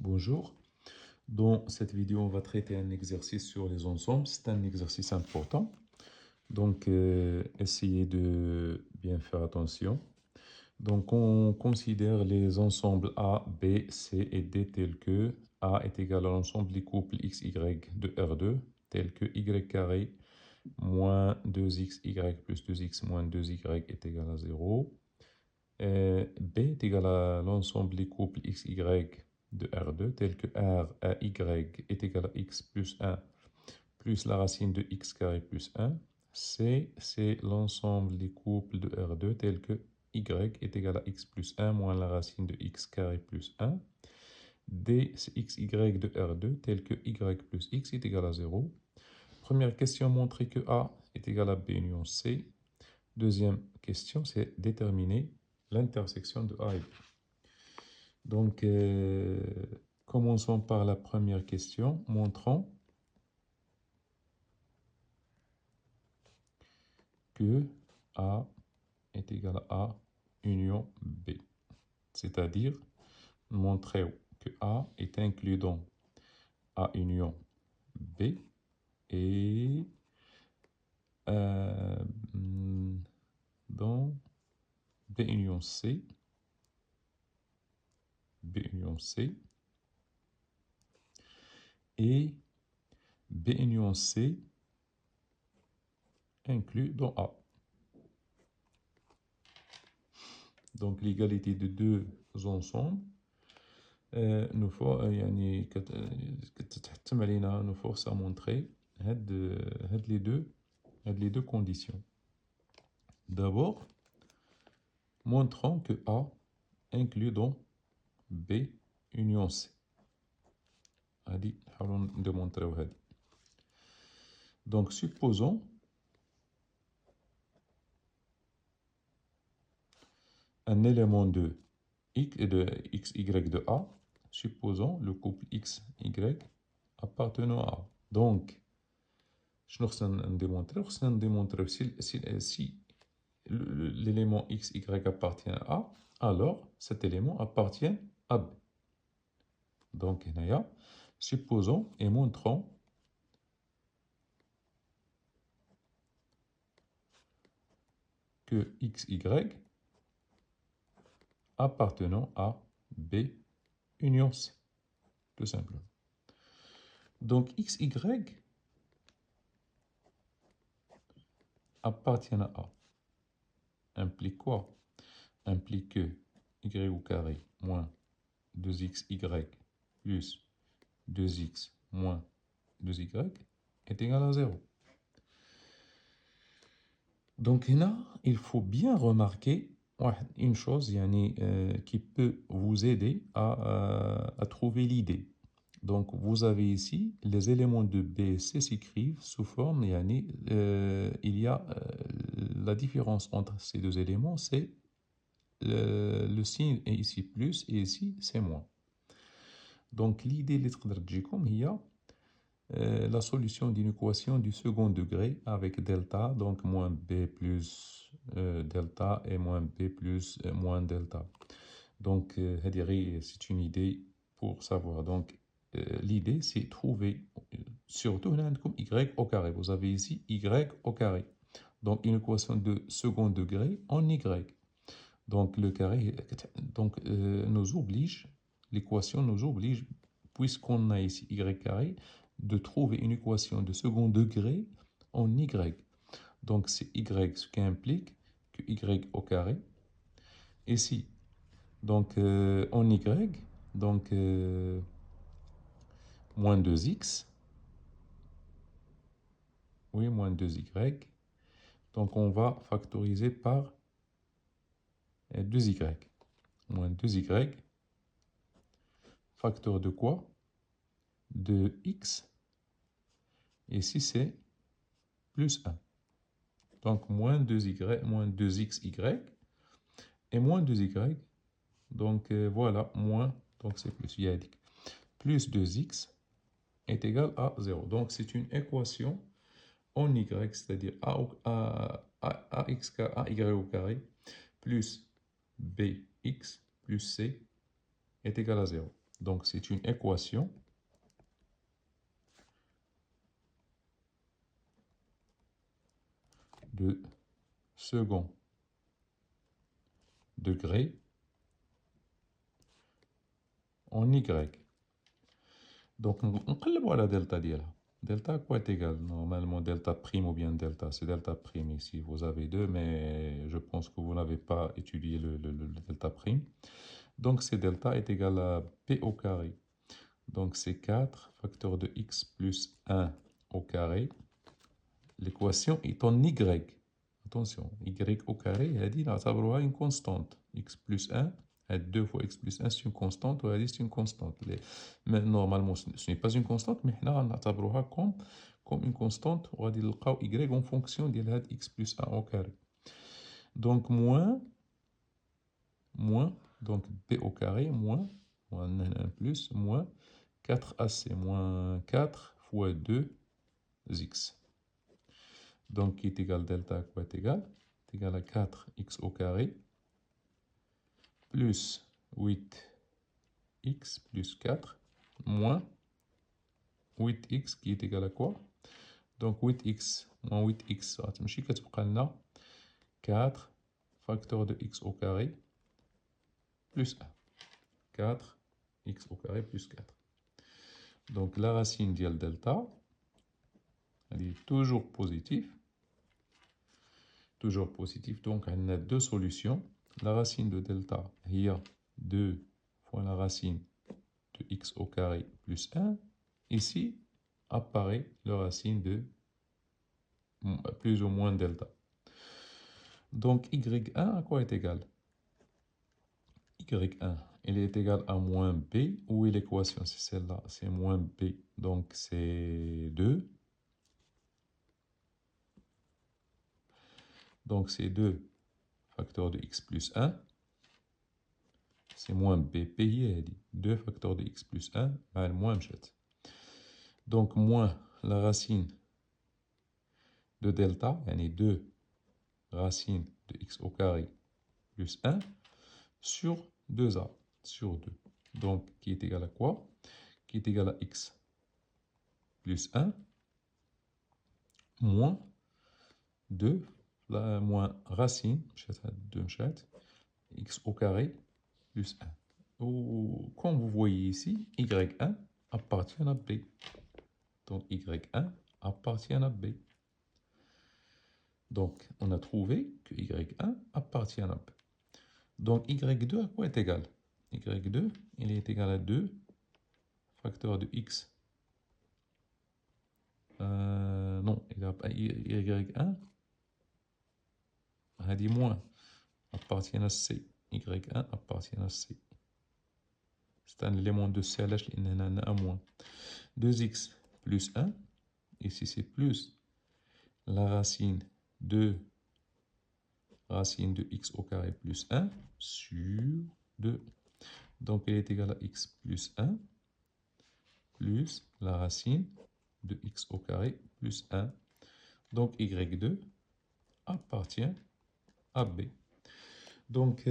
Bonjour. Dans cette vidéo, on va traiter un exercice sur les ensembles. C'est un exercice important. Donc, essayez de bien faire attention. Donc, on considère les ensembles A, B, C et D tels que A est égal à l'ensemble des couples x, y de R2, tel que y carré moins 2xy plus 2x moins 2y est égal à 0. B est égal à l'ensemble des couples x, y de R2, tel que R à y est égal à x plus 1 plus la racine de x carré plus 1. C, c'est l'ensemble des couples de R2, tel que y est égal à x plus 1 moins la racine de x carré plus 1. D, c'est xy de R2, tel que y plus x est égal à 0. Première question, montrer que A est égal à B union C. Deuxième question, c'est déterminer l'intersection de A et B. Donc, commençons par la première question. Montrons que A est égal à A union B. C'est-à-dire, montrer que A est inclus dans A union B et dans B union C. B union C et B union C inclus dans A. Donc l'égalité de deux ensembles nous force à montrer les deux conditions. D'abord, montrons que A inclut dans B union C. Donc supposons un élément de xy de A, supposons le couple xy appartenant à A. Donc, je vais démontrer si l'élément xy appartient à A, alors cet élément appartient à B. Donc, supposons et montrons que xy appartenant à B union C, tout simplement. Donc, xy appartient à A. Implique quoi? Implique que y au carré moins 2xy plus 2x moins 2y est égal à 0. Donc là, il faut bien remarquer une chose qui peut vous aider à trouver l'idée. Donc vous avez ici les éléments de B et C s'écrivent sous forme, il y a la différence entre ces deux éléments, c'est le signe est ici plus et ici c'est moins. Donc l'idée il y a la solution d'une équation du second degré avec delta, donc moins b plus delta et moins b plus moins delta. Donc, c'est une idée pour savoir. Donc, l'idée, c'est trouver, surtout comme y au carré. Vous avez ici y au carré. Donc, une équation de second degré en y. Donc, le carré nous oblige, l'équation nous oblige, puisqu'on a ici y carré, de trouver une équation de second degré en y. Donc, c'est y, ce qui implique que y au carré. Ici, donc en y, donc moins 2x. Oui, moins 2y. Donc, on va factoriser par 2y. Moins 2y. Facteur de quoi? De x. Ici, c'est plus 1. Donc, moins 2y, moins 2xy et moins 2y. Donc, voilà, moins, donc c'est plus. Plus 2x est égal à 0. Donc, c'est une équation en y, c'est-à-dire ay au carré plus bx plus c est égal à 0. Donc, c'est une équation de second degré en Y. Donc, on la delta ديالها. Delta quoi est égal? Normalement, delta prime ou bien delta. C'est delta prime ici. Vous avez 2, mais je pense que vous n'avez pas étudié le delta prime. Donc, c'est delta est égal à p au carré. Donc, c'est 4 facteur de x plus 1 au carré. L'équation est en Y. Attention, y au carré, elle a une constante. X plus 1, 2 fois x plus 1, c'est une constante, ou c'est une constante. Mais normalement, ce n'est pas une constante, mais on a comme une constante, on va dire y en fonction de x plus 1 au carré. Donc, moins, donc b au carré, moins 1 plus, moins 4ac, moins 4 fois 2 x. Donc, qui est égal delta, quoi est égal? C'est égal à 4x au carré plus 8x plus 4 moins 8x qui est égal à quoi? Donc, 8x moins 8x, ça va 4 facteur de x au carré plus 1. 4x au carré plus 4. Donc, la racine de delta, elle est toujours positive. Toujours positif, donc on a deux solutions. La racine de delta, il y a 2 fois la racine de x au carré plus 1. Ici, apparaît la racine de plus ou moins delta. Donc y1 à quoi est égal? y1, il est égal à moins b. Où est l'équation? C'est celle-là, c'est moins b. Donc c'est 2. Donc c'est 2 facteur de x plus 1. C'est moins b payé, 2 facteur de x plus 1, moins mchet. Donc moins la racine de delta, yani 2 racine de x au carré plus 1 sur 2a, sur 2. Donc qui est égal à quoi? Qui est égal à x plus 1 moins 2, moins racine, 2 x au carré plus 1. Ou, comme vous voyez ici, y1 appartient à b. Donc y1 appartient à b. Donc on a trouvé que y1 appartient à b. Donc y2 à quoi est égal? Y2, il est égal à 2 facteur de x. Non, il a pas y1. On a dit moins appartient à c. Y1 appartient à c. C'est un élément de C, il y en a un moins. 2x plus 1. Ici, c'est plus la racine de x au carré plus 1 sur 2. Donc, il est égal à x plus 1 plus la racine de x au carré plus 1. Donc, y2 appartient à b. Donc,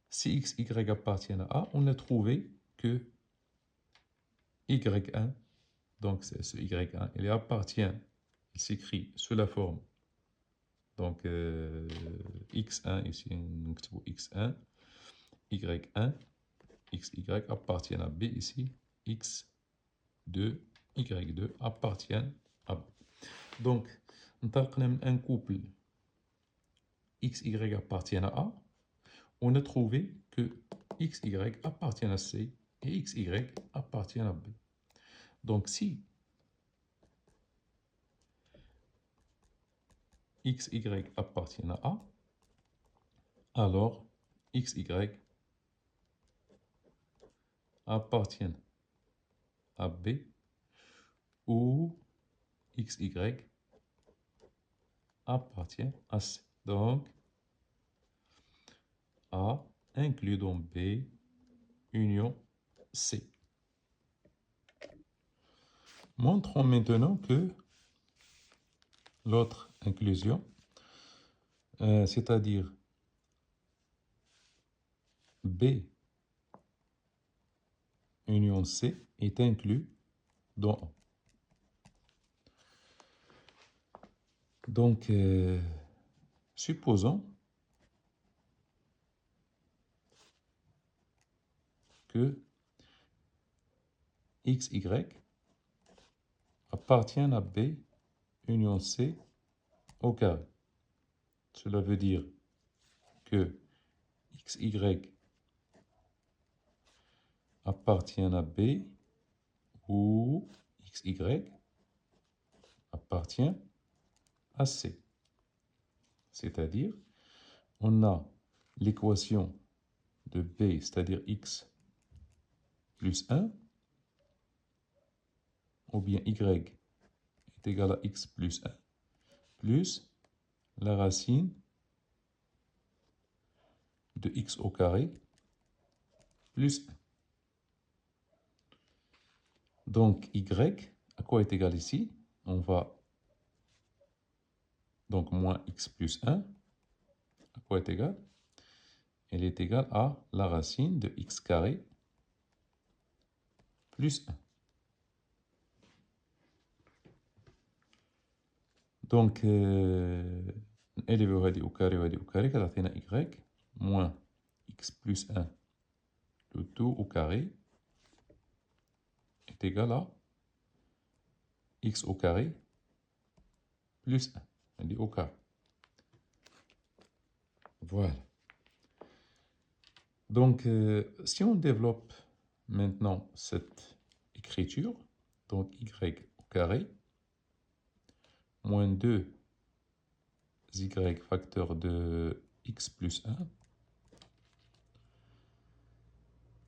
si x, y appartiennent à A, on a trouvé que y1, donc c'est ce y1, il appartient, il s'écrit sous la forme, donc x1, ici, x1, y1, xy appartiennent à b ici, x2, y2 appartiennent à b. Donc, on a un couple xy appartiennent à A, on a trouvé que xy appartient à C et xy appartient à B. Donc si xy appartient à A, alors xy appartient à B ou xy appartient à C. Donc A inclus dans B union C. Montrons maintenant que l'autre inclusion, c'est-à-dire B union C est inclus dans A. Donc, supposons que XY appartient à B union C au carré. Cela veut dire que XY appartient à B ou XY appartient à C. C'est-à-dire, on a l'équation de B, c'est-à-dire X plus 1, ou bien Y est égal à X plus 1, plus la racine de X au carré plus 1. Donc, Y, à quoi est égal ici? On va, donc, moins X plus 1, à quoi est égal? Elle est égale à la racine de X carré plus 1. Donc, élever au carré au carré, كتعطينا Y moins X plus 1, le tout au carré, est égal à X au carré plus 1. Elle est au carré. Voilà. Donc, si on développe maintenant cette écriture, donc Y au carré, moins 2 y facteur de x plus 1,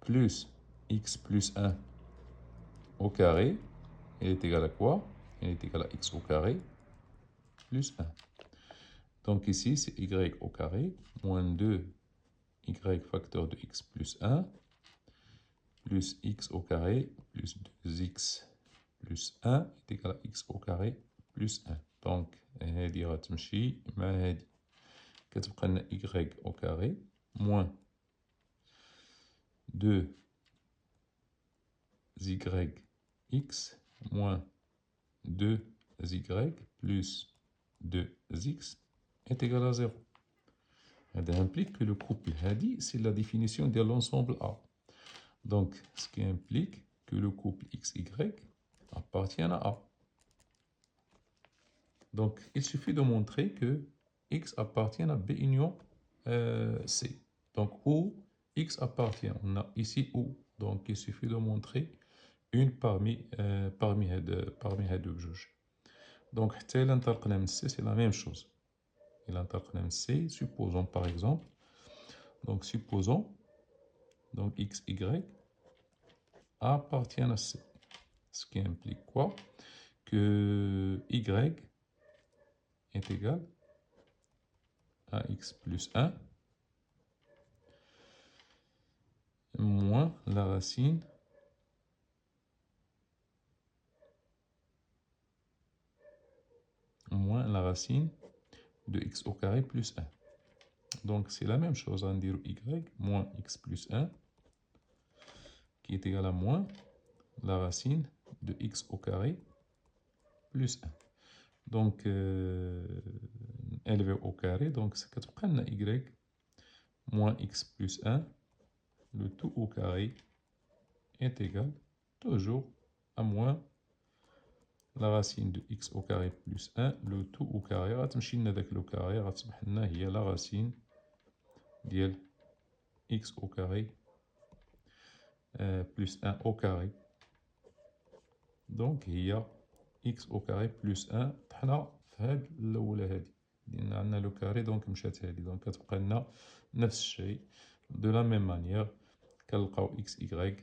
plus x plus 1 au carré, elle est égale à quoi? Elle est égale à x au carré plus 1. Donc ici, c'est y au carré, moins 2 y facteur de x plus 1, plus x au carré, plus 2x plus 1 est égal à x au carré plus 1. Donc, هذه غتمشي مع هذه. كتبقى لنا y au carré moins 2yx moins 2y plus 2x est égal à 0. Ça implique que le couple هذه, c'est la définition de l'ensemble A. Donc, ce qui implique que le couple XY appartient à A. Donc, il suffit de montrer que X appartient à B union C. Donc, où X appartient, on a ici où. Donc, il suffit de montrer une parmi les deux juges. Donc, C, c'est la même chose. C, supposons par exemple, donc supposons, donc XY appartient à C. Ce qui implique quoi? Que Y est égal à X plus 1 moins la racine de x au carré plus 1. Donc c'est la même chose, on dit y moins x plus 1 qui est égal à moins la racine de x au carré plus 1. Donc élevé au carré, donc c'est y moins x plus 1, le tout au carré est égal toujours à moins la racine de x au carré plus 1, le tout au carré. غتمشي لنا داك لو كاري غتصبح لنا هي لا رacine ديال x au carré plus 1 au carré. Donc هي x au carré plus 1 طحنا في هاد الأولى هادي لأن عندنا لو كاري دونك مشات هادي دونك كتبقى لنا نفس الشيء. دو لا ميم مانيير كنلقاو x y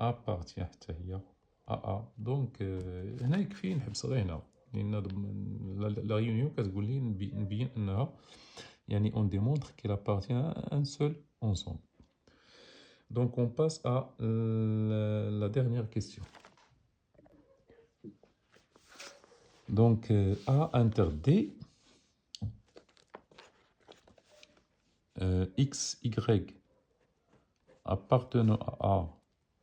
appartient حتى هي A. دونك هنا يكفي نحبس غير هنا لأن لا ريونيون كتقول لي نبين أنها يعني on démontre qu'il appartient à un seul ensemble. Donc on passe à la dernière question. Donc A inter D, x, y appartenant à A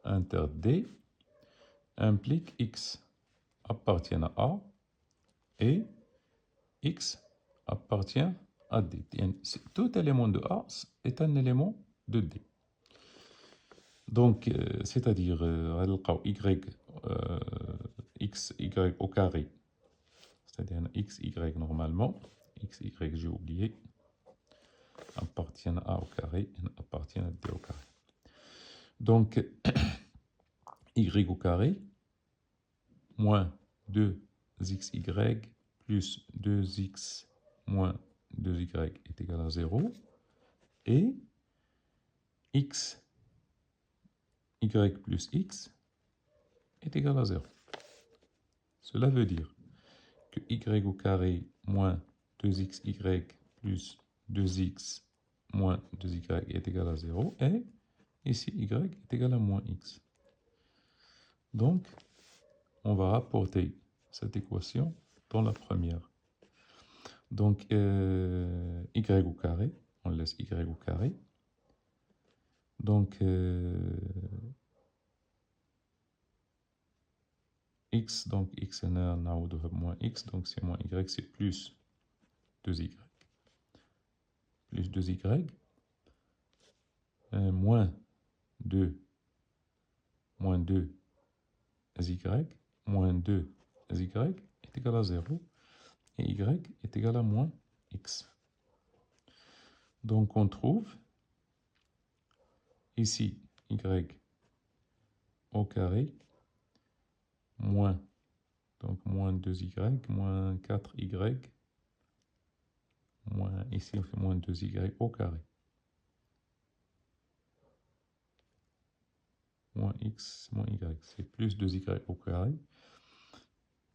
inter D implique X appartient à A et X appartient à D. Tout élément de A est un élément de D. Donc, c'est-à-dire, Y, X, Y au carré, c'est-à-dire X, Y normalement, X, Y, j'ai oublié, appartient à A au carré, appartient à D au carré. Donc, Y au carré, moins 2xy plus 2x moins 2y est égal à 0, et x, y plus x est égal à 0. Cela veut dire que y au carré moins 2xy plus 2x moins 2y est égal à 0, et ici y est égal à moins x. Donc, on va rapporter cette équation dans la première. Donc, y au carré, on laisse y au carré. Donc, x, donc x est moins x, donc c'est moins y, c'est plus 2y. Plus 2y, moins 2, moins 2y, moins 2y est égal à 0, et y est égal à moins x. Donc, on trouve ici y au carré, moins, donc moins 2y, moins 4y, moins, ici on fait moins 2y au carré. Moins x, moins y, c'est plus 2y au carré,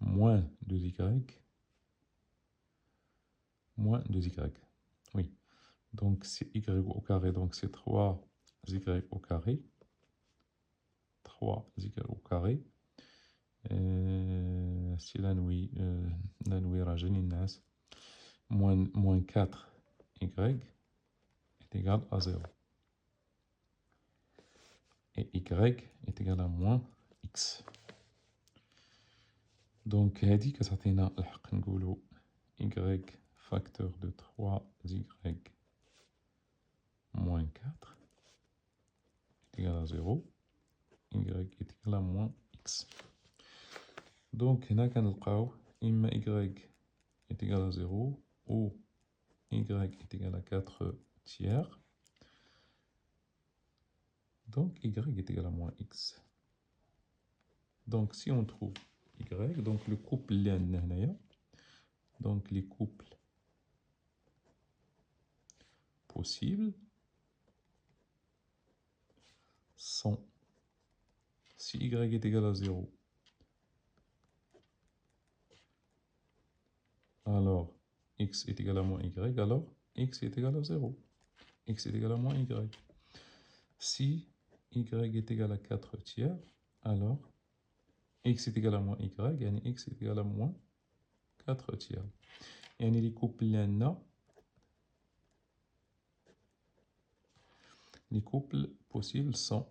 moins 2y, moins 2y. Oui, donc c'est y au carré, donc c'est 3y au carré, 3y au carré. Si la nuit rajeunit الناس, moins 4y est égal à 0. Et y est égal à moins x. Donc, هذه كتعطينا الحق نقولوا y facteur de 3y moins 4 est égal à 0. Y est égal à moins x. Donc, هنا كنلقاو إما y est égal à 0 ou y est égal à 4 tiers. Donc, y est égal à moins x. Donc, si on trouve y, donc le couple donc les couples possibles sont, si y est égal à 0, alors x est égal à moins y, alors x est égal à 0. X est égal à moins y. Si y est égal à 4 tiers, alors x est égal à moins y, et x est égal à moins 4 tiers. Et les couples les couples possibles sont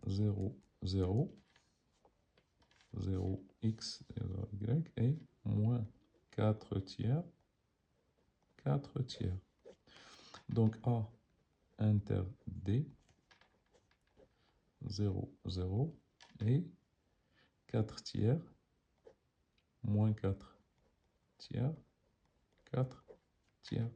0, 0, 0, x, 0, y, et moins 4 tiers, 4 tiers. Donc A inter D, 0, 0, et 4 tiers, moins 4 tiers, 4 tiers.